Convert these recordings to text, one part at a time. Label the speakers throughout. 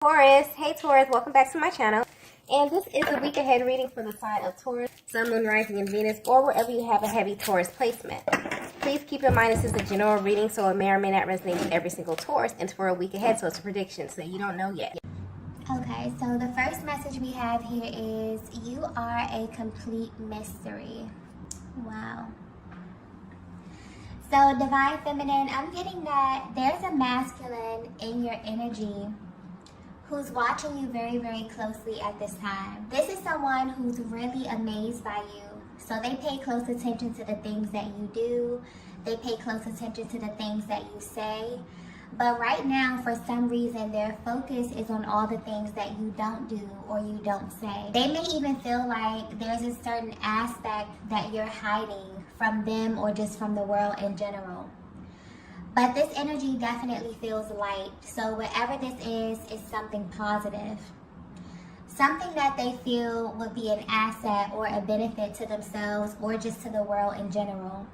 Speaker 1: Taurus, hey Taurus, welcome back to my channel. And this is a week ahead reading for the sign of Taurus, Sun, Moon, Rising, and Venus, or wherever you have a heavy Taurus placement. Please keep in mind this is a general reading, so it may or may not resonate with every single Taurus. And it's for a week ahead, so it's a prediction, so you don't know yet.
Speaker 2: Okay, so the first message we have here is you are a complete mystery. Wow. So Divine Feminine, I'm getting that there's a masculine in your energy who's watching you very, very closely at this time. This is someone who's really amazed by you. So they pay close attention to the things that you do. They pay close attention to the things that you say. But right now, for some reason, their focus is on all the things that you don't do or you don't say. They may even feel like there's a certain aspect that you're hiding from them or just from the world in general. But this energy definitely feels light. So whatever this is something positive. Something that they feel would be an asset or a benefit to themselves or just to the world in general.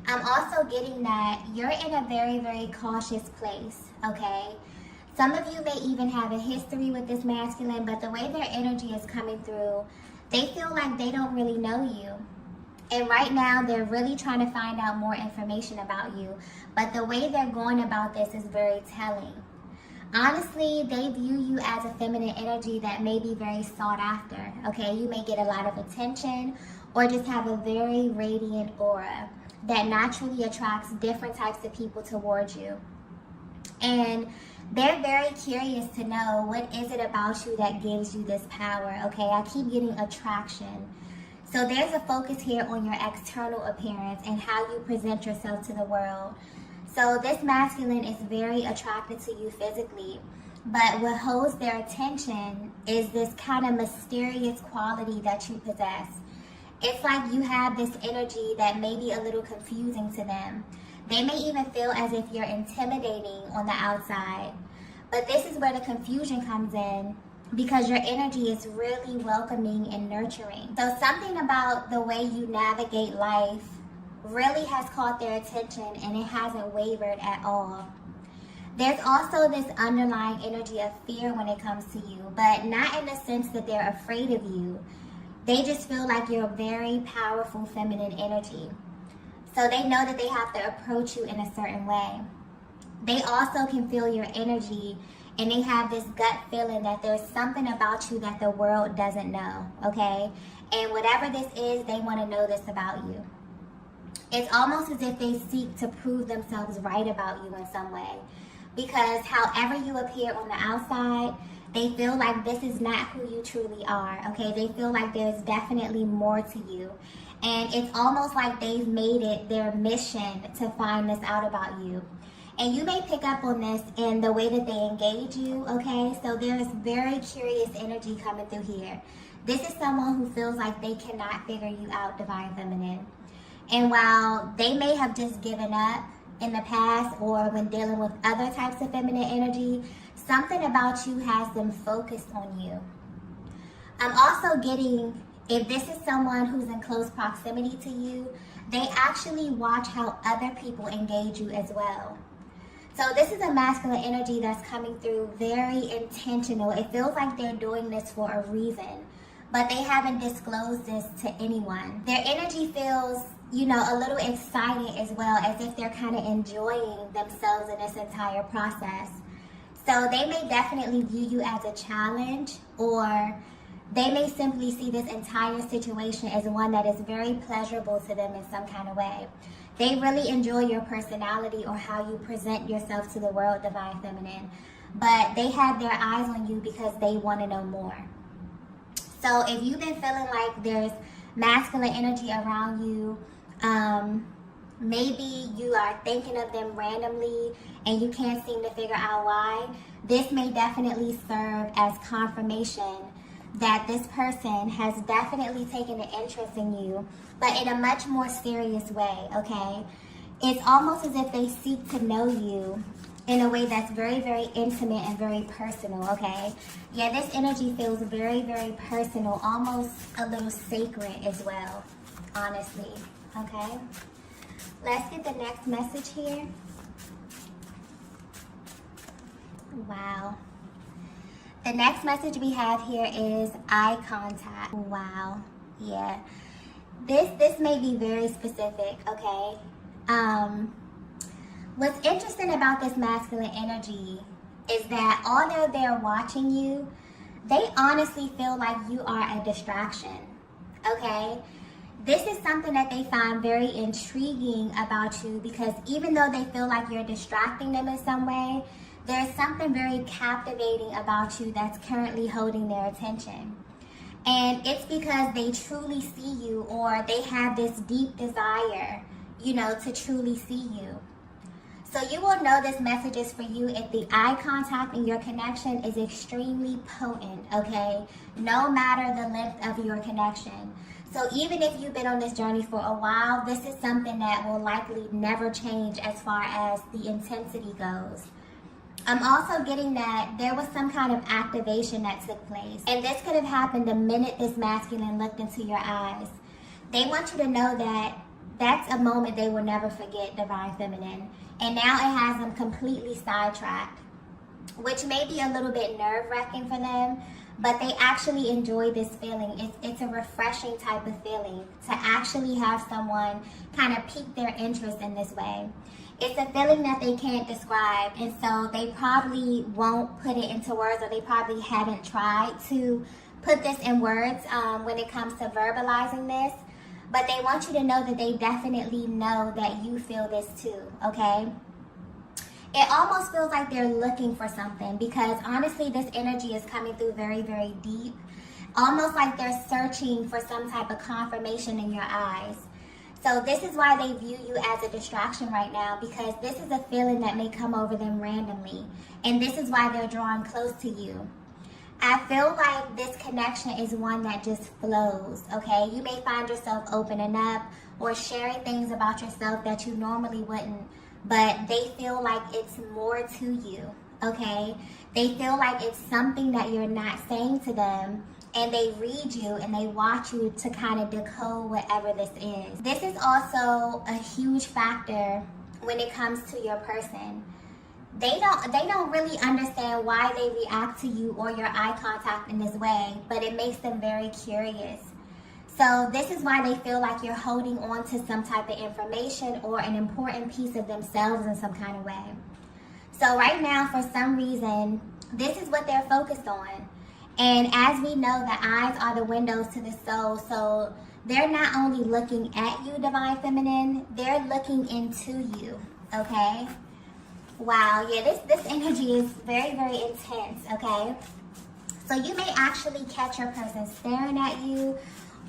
Speaker 2: I'm also getting that you're in a very, very cautious place, okay? Some of you may even have a history with this masculine, but the way their energy is coming through, they feel like they don't really know you. And right now, they're really trying to find out more information about you. But the way they're going about this is very telling. Honestly, they view you as a feminine energy that may be very sought after, okay? You may get a lot of attention or just have a very radiant aura that naturally attracts different types of people towards you. And they're very curious to know what is it about you that gives you this power, okay? I keep getting attraction. So there's a focus here on your external appearance and how you present yourself to the world. So this masculine is very attracted to you physically, but what holds their attention is this kind of mysterious quality that you possess. It's like you have this energy that may be a little confusing to them. They may even feel as if you're intimidating on the outside. But this is where the confusion comes in, because your energy is really welcoming and nurturing. So something about the way you navigate life really has caught their attention, and it hasn't wavered at all. There's also this underlying energy of fear when it comes to you, but not in the sense that they're afraid of you. They just feel like you're a very powerful feminine energy. So they know that they have to approach you in a certain way. They also can feel your energy, and they have this gut feeling that there's something about you that the world doesn't know, okay? And whatever this is, they want to know this about you. It's almost as if they seek to prove themselves right about you in some way. Because however you appear on the outside, they feel like this is not who you truly are, okay? They feel like there's definitely more to you. And it's almost like they've made it their mission to find this out about you. And you may pick up on this in the way that they engage you, okay? So there's very curious energy coming through here. This is someone who feels like they cannot figure you out, Divine Feminine. And while they may have just given up in the past or when dealing with other types of feminine energy, something about you has them focused on you. I'm also getting, if this is someone who's in close proximity to you, they actually watch how other people engage you as well. So this is a masculine energy that's coming through very intentional. It feels like they're doing this for a reason, but they haven't disclosed this to anyone. Their energy feels, you know, a little excited as well, as if they're kind of enjoying themselves in this entire process. So they may definitely view you as a challenge, or they may simply see this entire situation as one that is very pleasurable to them in some kind of way. They really enjoy your personality or how you present yourself to the world, Divine Feminine. But they have their eyes on you because they want to know more. So if you've been feeling like there's masculine energy around you, maybe you are thinking of them randomly and you can't seem to figure out why, this may definitely serve as confirmation that this person has definitely taken an interest in you, but in a much more serious way, okay? It's almost as if they seek to know you in a way that's very, very intimate and very personal, okay? Yeah, this energy feels very, very personal, almost a little sacred as well, honestly, okay? Let's get the next message here. Wow. The next message we have here is eye contact. Wow. Yeah. This may be very specific, okay? What's interesting about this masculine energy is that although they're watching you, they honestly feel like you are a distraction, okay? This is something that they find very intriguing about you, because even though they feel like you're distracting them in some way, there's something very captivating about you that's currently holding their attention. And it's because they truly see you, or they have this deep desire, to truly see you. So you will know this message is for you if the eye contact in your connection is extremely potent, okay? No matter the length of your connection. So even if you've been on this journey for a while, this is something that will likely never change as far as the intensity goes. I'm also getting that there was some kind of activation that took place. And this could have happened the minute this masculine looked into your eyes. They want you to know that that's a moment they will never forget, Divine Feminine. And now it has them completely sidetracked, which may be a little bit nerve-wracking for them, but they actually enjoy this feeling. It's a refreshing type of feeling to actually have someone kind of pique their interest in this way. It's a feeling that they can't describe, and so they probably won't put it into words, or they probably haven't tried to put this in words when it comes to verbalizing this. But they want you to know that they definitely know that you feel this too, okay? It almost feels like they're looking for something, because honestly, this energy is coming through very, very deep. Almost like they're searching for some type of confirmation in your eyes. So this is why they view you as a distraction right now, because this is a feeling that may come over them randomly. And this is why they're drawing close to you. I feel like this connection is one that just flows, okay? You may find yourself opening up or sharing things about yourself that you normally wouldn't, but they feel like it's more to you, okay? They feel like it's something that you're not saying to them, and they read you and they watch you to kind of decode whatever this is. This is also a huge factor when it comes to your person. They don't really understand why they react to you or your eye contact in this way, but it makes them very curious. So this is why they feel like you're holding on to some type of information or an important piece of themselves in some kind of way. So right now, for some reason, this is what they're focused on. And as we know, the eyes are the windows to the soul. So they're not only looking at you, Divine Feminine, they're looking into you, okay? Wow, yeah, this energy is very, very intense, okay? So you may actually catch your person staring at you,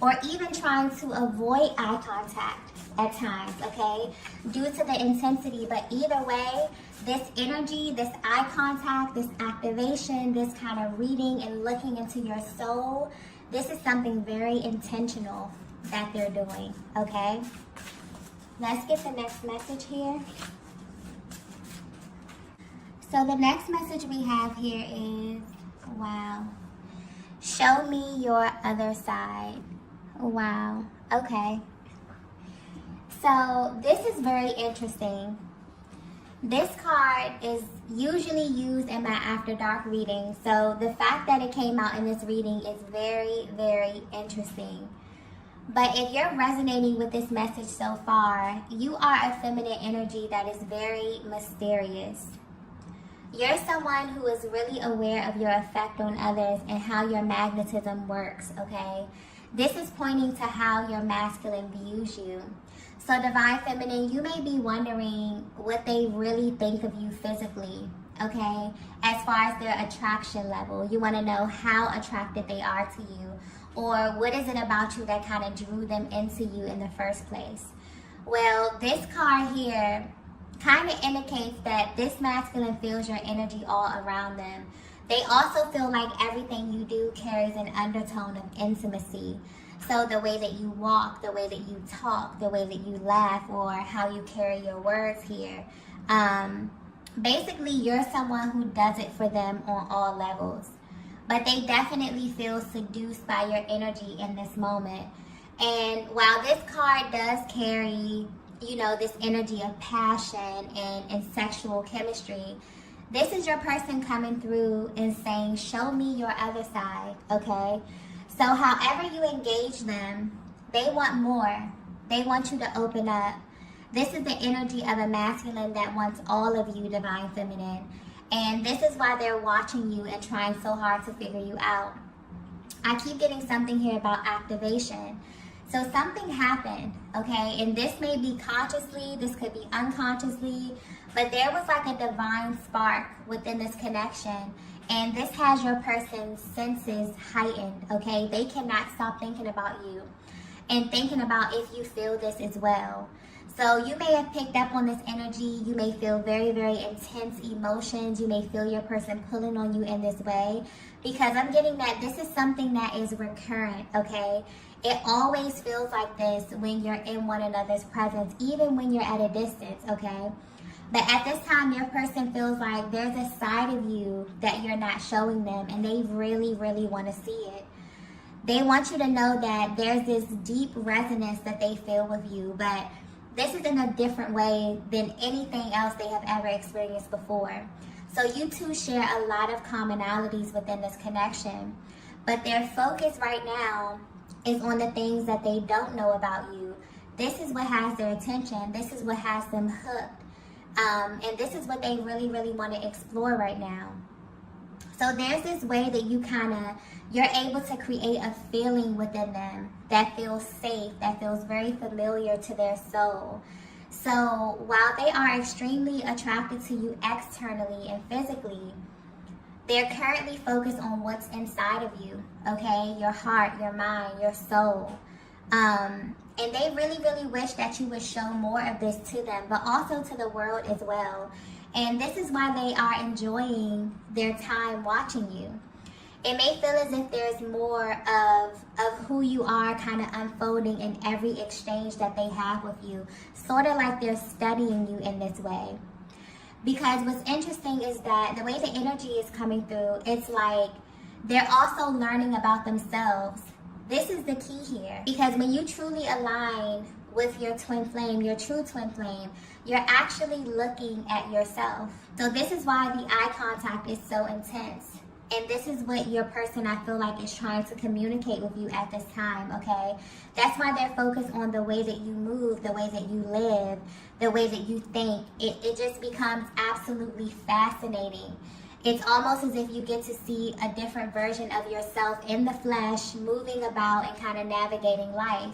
Speaker 2: or even trying to avoid eye contact at times, okay? Due to the intensity, but either way, this energy, this eye contact, this activation, this kind of reading and looking into your soul, this is something very intentional that they're doing, okay? Let's get the next message here. So the next message we have here is, wow, show me your other side. Wow, okay. So this is very interesting. This card is usually used in my After Dark reading, so the fact that it came out in this reading is very, very interesting. But if you're resonating with this message so far, you are a feminine energy that is very mysterious. You're someone who is really aware of your effect on others and how your magnetism works, okay? This is pointing to how your masculine views you. So Divine Feminine, you may be wondering what they really think of you physically, okay? As far as their attraction level. You want to know how attracted they are to you, or what is it about you that kind of drew them into you in the first place. Well, this card here kind of indicates that this masculine feels your energy all around them. They also feel like everything you do carries an undertone of intimacy. So the way that you walk, the way that you talk, the way that you laugh, or how you carry your words here. Basically, you're someone who does it for them on all levels. But they definitely feel seduced by your energy in this moment. And while this card does carry, this energy of passion and sexual chemistry, This is your person coming through and saying, show me your other side, okay? So however you engage them, they want more. They want you to open up. This is the energy of a masculine that wants all of you, divine feminine. And this is why they're watching you and trying so hard to figure you out. I keep getting something here about activation. So something happened, okay? And this may be consciously, this could be unconsciously, but there was like a divine spark within this connection. And this has your person's senses heightened, okay? They cannot stop thinking about you and thinking about if you feel this as well. So you may have picked up on this energy. You may feel very, very intense emotions. You may feel your person pulling on you in this way, because I'm getting that this is something that is recurrent, okay? It always feels like this when you're in one another's presence, even when you're at a distance, okay? But at this time, your person feels like there's a side of you that you're not showing them, and they really, really want to see it. They want you to know that there's this deep resonance that they feel with you, but this is in a different way than anything else they have ever experienced before. So you two share a lot of commonalities within this connection, but their focus right now is on the things that they don't know about you. This is what has their attention. This is what has them hooked. And this is what they really, really want to explore right now. So there's this way that you're able to create a feeling within them that feels safe, that feels very familiar to their soul. So while they are extremely attracted to you externally and physically, they're currently focused on what's inside of you, okay? Your heart, your mind, your soul. And they really, really wish that you would show more of this to them, but also to the world as well. And this is why they are enjoying their time watching you. It may feel as if there's more of who you are kind of unfolding in every exchange that they have with you, sort of like they're studying you in this way. Because what's interesting is that the way the energy is coming through, it's like they're also learning about themselves. This is the key here. Because when you truly align with your twin flame, your true twin flame, you're actually looking at yourself. So this is why the eye contact is so intense. And this is what your person, I feel like, is trying to communicate with you at this time, okay? That's why they're focused on the way that you move, the way that you live, the way that you think. It just becomes absolutely fascinating. It's almost as if you get to see a different version of yourself in the flesh, moving about and kind of navigating life.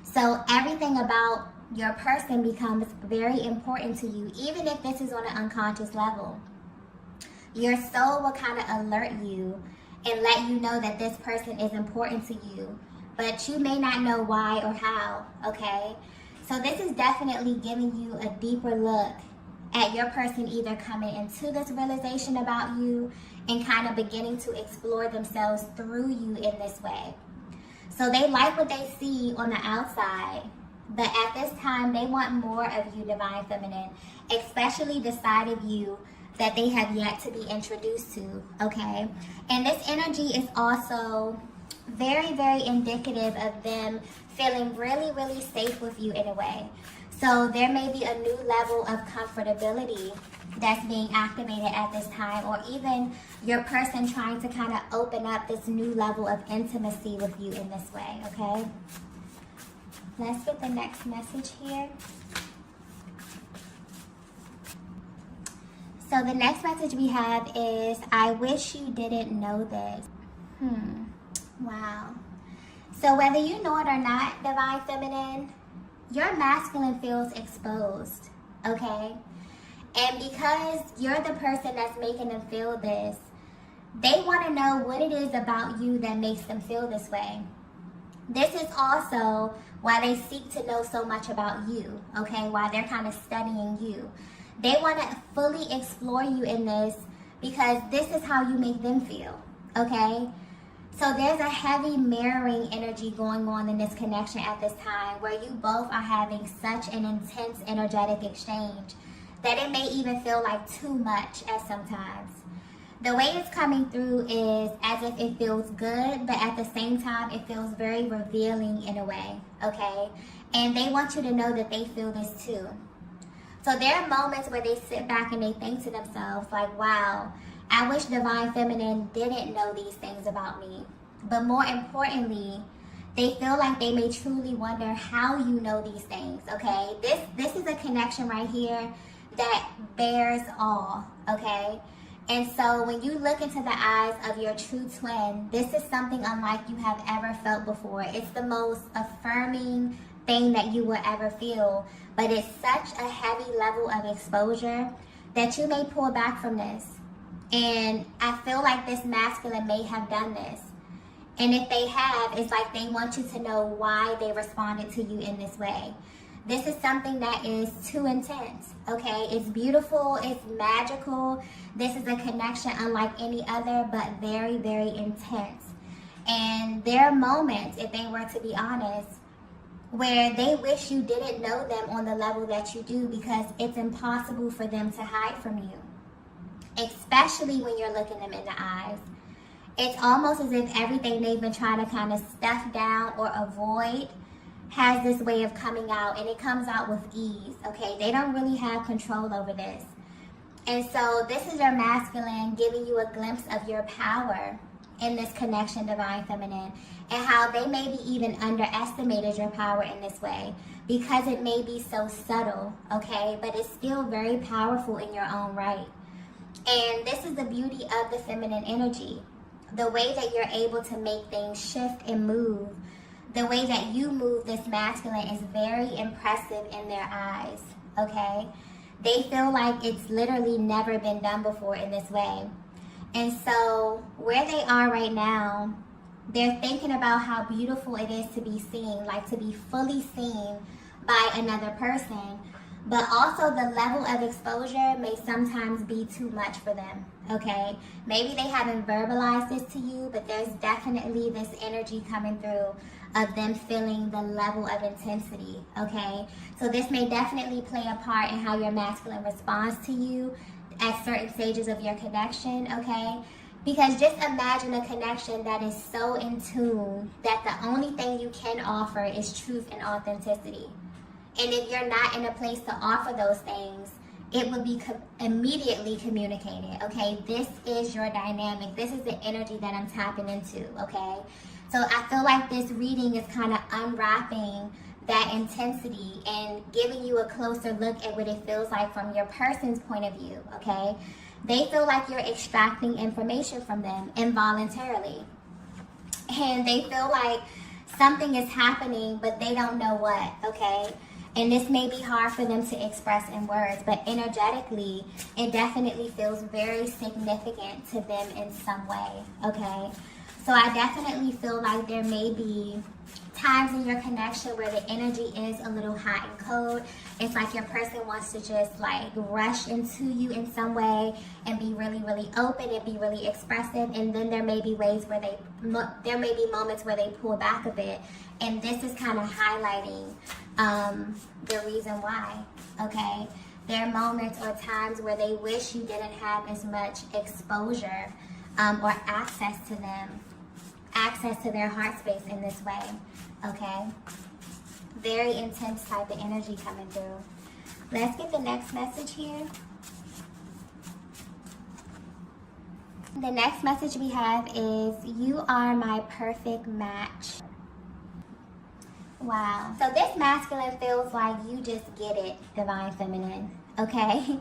Speaker 2: So everything about your person becomes very important to you, even if this is on an unconscious level. Your soul will kind of alert you and let you know that this person is important to you, but you may not know why or how, okay? So this is definitely giving you a deeper look at your person either coming into this realization about you and kind of beginning to explore themselves through you in this way. So they like what they see on the outside, but at this time they want more of you, divine feminine, especially the side of you that they have yet to be introduced to, okay? And this energy is also very, very indicative of them feeling really, really safe with you in a way. So there may be a new level of comfortability that's being activated at this time, or even your person trying to kind of open up this new level of intimacy with you in this way, okay? Let's get the next message here. So the next message we have is, I wish you didn't know this. Wow. So whether you know it or not, divine feminine, your masculine feels exposed, okay? And because you're the person that's making them feel this, they want to know what it is about you that makes them feel this way. This is also why they seek to know so much about you, okay? Why they're kind of studying you. They want to fully explore you in this because this is how you make them feel, okay? So there's a heavy mirroring energy going on in this connection at this time where you both are having such an intense energetic exchange that it may even feel like too much at sometimes. The way it's coming through is as if it feels good, but at the same time, it feels very revealing in a way, okay? And they want you to know that they feel this too. So there are moments where they sit back and they think to themselves like, wow, I wish Divine Feminine didn't know these things about me. But more importantly, they feel like they may truly wonder how you know these things, okay? This is a connection right here that bears all, okay? And so when you look into the eyes of your true twin, this is something unlike you have ever felt before. It's the most affirming thing that you will ever feel, but it's such a heavy level of exposure that you may pull back from this. And I feel like this masculine may have done this. And if they have, it's like they want you to know why they responded to you in this way. This is something that is too intense, okay? It's beautiful, it's magical. This is a connection unlike any other, but very, very intense. And there are moments, if they were to be honest, where they wish you didn't know them on the level that you do, because it's impossible for them to hide from you, especially when you're looking them in the eyes. It's almost as if everything they've been trying to kind of stuff down or avoid has this way of coming out, and it comes out with ease, okay? They don't really have control over this. And so this is your masculine giving you a glimpse of your power in this connection, Divine Feminine, and how they maybe even underestimated your power in this way because it may be so subtle, okay? But it's still very powerful in your own right. And this is the beauty of the feminine energy. The way that you're able to make things shift and move, the way that you move this masculine is very impressive in their eyes, okay? They feel like it's literally never been done before in this way. And so where they are right now, they're thinking about how beautiful it is to be seen, like to be fully seen by another person. But also the level of exposure may sometimes be too much for them, okay? Maybe they haven't verbalized this to you, but there's definitely this energy coming through of them feeling the level of intensity, okay? So this may definitely play a part in how your masculine responds to you at certain stages of your connection, okay? Because just imagine a connection that is so in tune that the only thing you can offer is truth and authenticity. And if you're not in a place to offer those things, it would be immediately communicated, okay? This is your dynamic. This is the energy that I'm tapping into, okay? So I feel like this reading is kind of unwrapping that intensity and giving you a closer look at what it feels like from your person's point of view, okay? They feel like you're extracting information from them involuntarily. And they feel like something is happening, but they don't know what, okay? And this may be hard for them to express in words, but energetically, it definitely feels very significant to them in some way, okay? So I definitely feel like there may be times in your connection where the energy is a little hot and cold. It's like your person wants to just like rush into you in some way and be really, really open and be really expressive. And then there may be ways where there may be moments where they pull back a bit. And this is kind of highlighting the reason why, okay? There are moments or times where they wish you didn't have as much exposure or access to them, access to their heart space in this way, okay? Very intense type of energy coming through. Let's get the next message here. The next message we have is, you are my perfect match. Wow. So this masculine feels like you just get it, Divine Feminine, okay?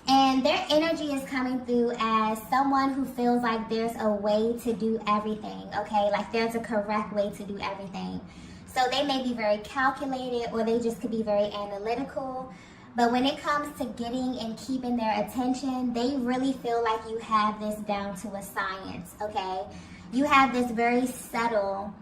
Speaker 2: And their energy is coming through as someone who feels like there's a way to do everything, okay? Like there's a correct way to do everything. So they may be very calculated, or they just could be very analytical. But when it comes to getting and keeping their attention, they really feel like you have this down to a science, okay? You have this very subtle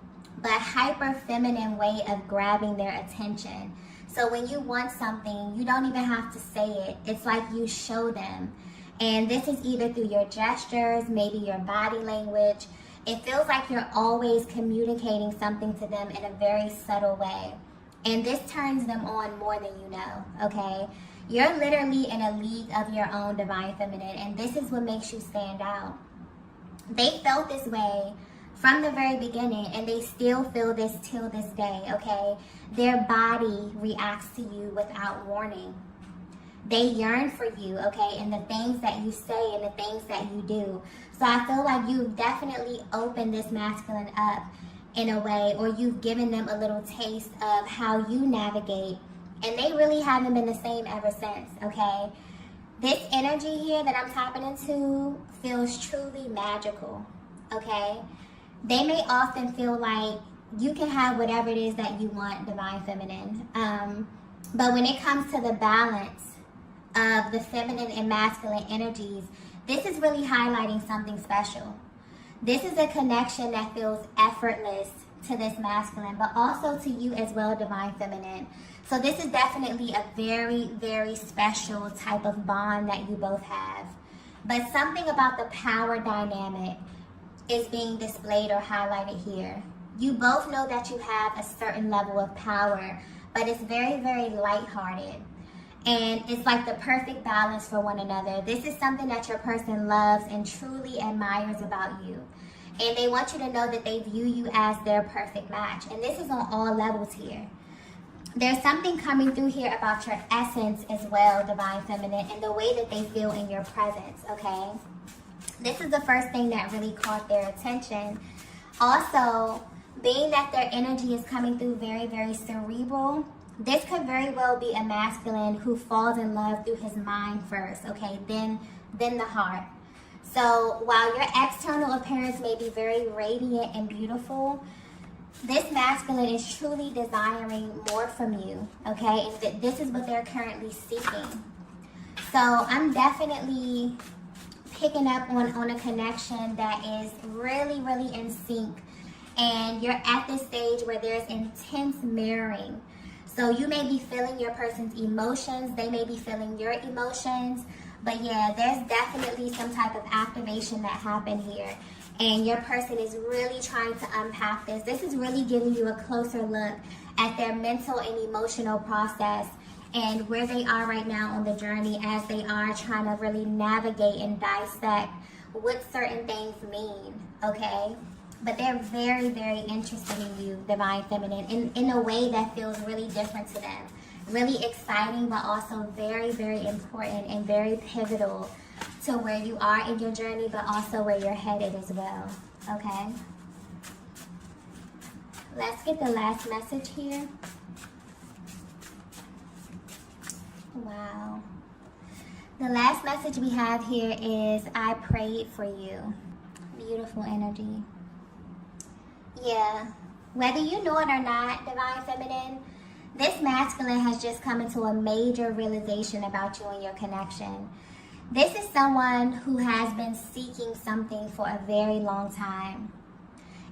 Speaker 2: but hyper feminine way of grabbing their attention. So when you want something, you don't even have to say it. It's like you show them. And this is either through your gestures, maybe your body language. It feels like you're always communicating something to them in a very subtle way. And this turns them on more than you know, okay? You're literally in a league of your own, Divine Feminine, and this is what makes you stand out. They felt this way from the very beginning, and they still feel this till this day, okay? Their body reacts to you without warning. they yearn for you, okay, and the things that you say and the things that you do. So I feel like you've definitely opened this masculine up in a way, or you've given them a little taste of how you navigate, and they really haven't been the same ever since, okay? This energy here that I'm tapping into feels truly magical, okay? They may often feel like you can have whatever it is that you want, Divine Feminine. But when it comes to the balance of the feminine and masculine energies, this is really highlighting something special. This is a connection that feels effortless to this masculine, but also to you as well, Divine Feminine. So this is definitely a very, very special type of bond that you both have. But something about the power dynamic is being displayed or highlighted here. You both know that you have a certain level of power, but it's very, very lighthearted. And it's like the perfect balance for one another. This is something that your person loves and truly admires about you. And they want you to know that they view you as their perfect match. And this is on all levels here. There's something coming through here about your essence as well, Divine Feminine, and the way that they feel in your presence, okay? This is the first thing that really caught their attention. Also, being that their energy is coming through very, very cerebral, this could very well be a masculine who falls in love through his mind first, okay, then the heart. So while your external appearance may be very radiant and beautiful, this masculine is truly desiring more from you, okay, and this is what they're currently seeking. So I'm definitely picking up on a connection that is really, really in sync. And you're at this stage where there's intense mirroring. So you may be feeling your person's emotions. They may be feeling your emotions. But yeah, there's definitely some type of activation that happened here. And your person is really trying to unpack this. This is really giving you a closer look at their mental and emotional process and where they are right now on the journey as they are trying to really navigate and dissect what certain things mean, okay? But they're very, very interested in you, Divine Feminine, in a way that feels really different to them. Really exciting, but also very, very important and very pivotal to where you are in your journey, but also where you're headed as well, okay? Let's get the last message here. Wow. The last message we have here is, I prayed for you. Beautiful energy. Yeah, whether you know it or not, Divine Feminine, this masculine has just come into a major realization about you and your connection. This is someone who has been seeking something for a very long time.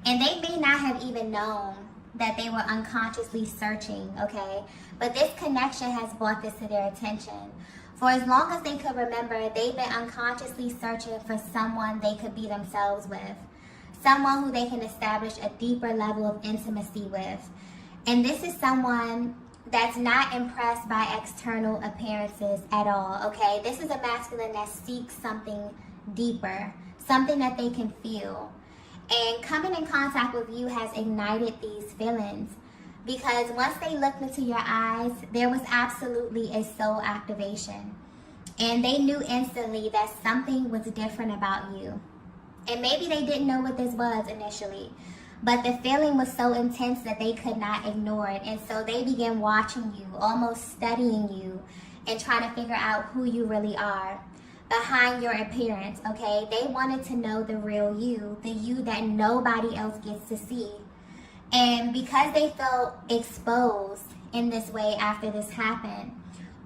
Speaker 2: And they may not have even known that they were unconsciously searching, okay? But this connection has brought this to their attention. For as long as they could remember, they've been unconsciously searching for someone they could be themselves with. Someone who they can establish a deeper level of intimacy with. And this is someone that's not impressed by external appearances at all, okay? This is a masculine that seeks something deeper, something that they can feel. And coming in contact with you has ignited these feelings, because once they looked into your eyes, there was absolutely a soul activation. And they knew instantly that something was different about you. And maybe they didn't know what this was initially, but the feeling was so intense that they could not ignore it. And so they began watching you, almost studying you, and trying to figure out who you really are behind your appearance, okay? They wanted to know the real you, the you that nobody else gets to see. And because they felt exposed in this way after this happened,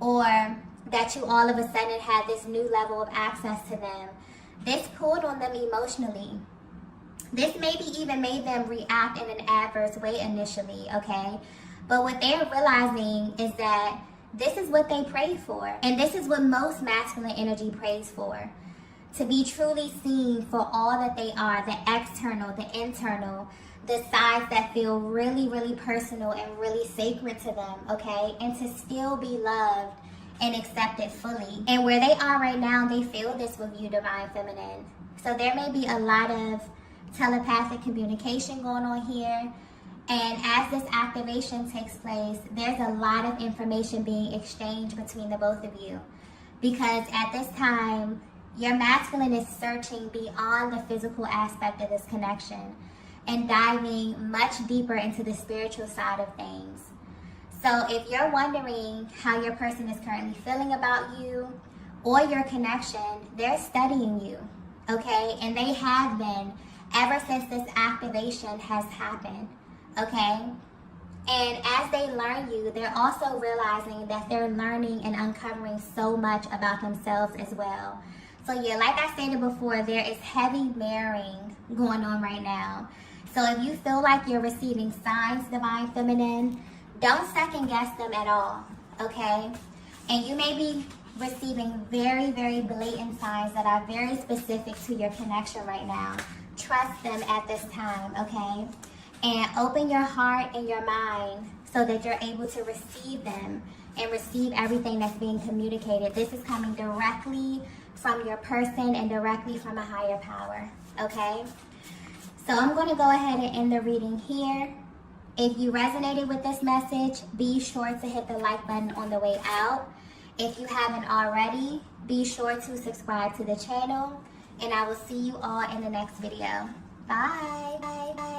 Speaker 2: or that you all of a sudden had this new level of access to them, this pulled on them emotionally. This maybe even made them react in an adverse way initially, okay? But what they're realizing is that this is what they prayed for. And this is what most masculine energy prays for. To be truly seen for all that they are, the external, the internal, the sides that feel really, really personal and really sacred to them, okay? And to still be loved and accepted fully. And where they are right now, they feel this with you, Divine Feminine. So there may be a lot of telepathic communication going on here. And as this activation takes place, there's a lot of information being exchanged between the both of you. because at this time, your masculine is searching beyond the physical aspect of this connection and diving much deeper into the spiritual side of things. So if you're wondering how your person is currently feeling about you or your connection, they're studying you, okay? And they have been ever since this activation has happened, okay? And as they learn you, they're also realizing that they're learning and uncovering so much about themselves as well. So yeah, like I stated before, there is heavy mirroring going on right now. So if you feel like you're receiving signs, Divine Feminine, don't second guess them at all, okay? And you may be receiving very, very blatant signs that are very specific to your connection right now. Trust them at this time, okay? And open your heart and your mind so that you're able to receive them and receive everything that's being communicated. This is coming directly from your person and directly from a higher power, okay? So I'm going to go ahead and end the reading here. If you resonated with this message, be sure to hit the like button on the way out. If you haven't already, be sure to subscribe to the channel, and I will see you all in the next video. Bye. Bye. Bye.